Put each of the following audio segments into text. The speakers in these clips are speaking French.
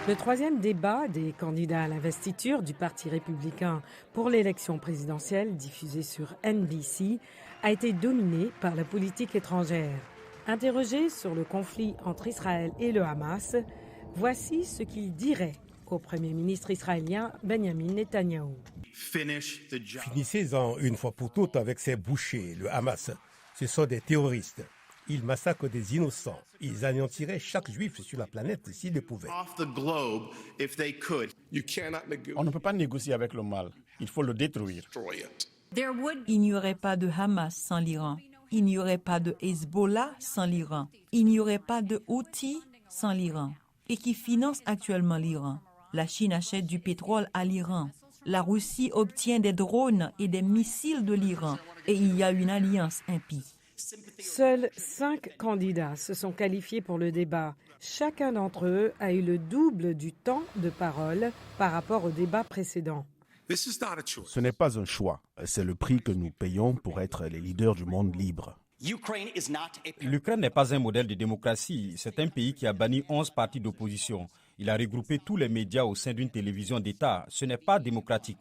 Le troisième débat des candidats à l'investiture du Parti républicain pour l'élection présidentielle, diffusé sur NBC, a été dominé par la politique étrangère. Interrogé sur le conflit entre Israël et le Hamas, voici ce qu'il dirait au Premier ministre israélien Benjamin Netanyahou. Finissez-en une fois pour toutes avec ces bouchers, le Hamas. Ce sont des terroristes. Ils massacrent des innocents. Ils anéantiraient chaque juif sur la planète s'ils le pouvaient. On ne peut pas négocier avec le mal. Il faut le détruire. Il n'y aurait pas de Hamas sans l'Iran. Il n'y aurait pas de Hezbollah sans l'Iran. Il n'y aurait pas de Houthi sans l'Iran. Et qui finance actuellement l'Iran. La Chine achète du pétrole à l'Iran. La Russie obtient des drones et des missiles de l'Iran. Et il y a une alliance impie. Seuls 5 candidats se sont qualifiés pour le débat. Chacun d'entre eux a eu le double du temps de parole par rapport au débat précédent. Ce n'est pas un choix, c'est le prix que nous payons pour être les leaders du monde libre. L'Ukraine n'est pas un modèle de démocratie, c'est un pays qui a banni 11 partis d'opposition. Il a regroupé tous les médias au sein d'une télévision d'État. Ce n'est pas démocratique.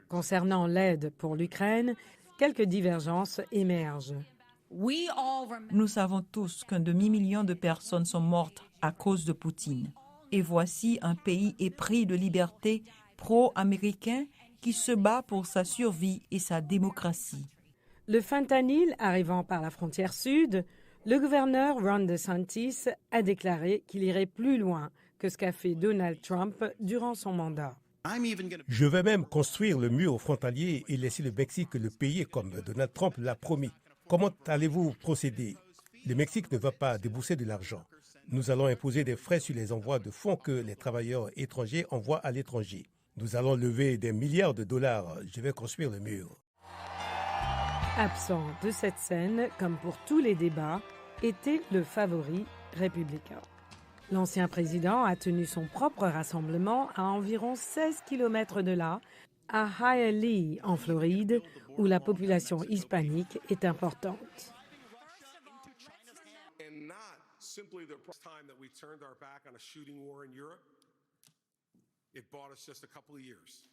Concernant l'aide pour l'Ukraine, quelques divergences émergent. Nous savons tous qu'un demi-million de personnes sont mortes à cause de Poutine. Et voici un pays épris de liberté pro-américain qui se bat pour sa survie et sa démocratie. Le fentanyl arrivant par la frontière sud, le gouverneur Ron DeSantis a déclaré qu'il irait plus loin que ce qu'a fait Donald Trump durant son mandat. Je vais même construire le mur frontalier et laisser le Mexique le payer comme Donald Trump l'a promis. Comment allez-vous procéder? Le Mexique ne va pas débourser de l'argent. Nous allons imposer des frais sur les envois de fonds que les travailleurs étrangers envoient à l'étranger. Nous allons lever des milliards de dollars. Je vais construire le mur. Absent de cette scène, comme pour tous les débats, était le favori républicain. L'ancien président a tenu son propre rassemblement à environ 16 km de là, à Hialeah, en Floride, où la population hispanique est importante. It bought us just a couple of years.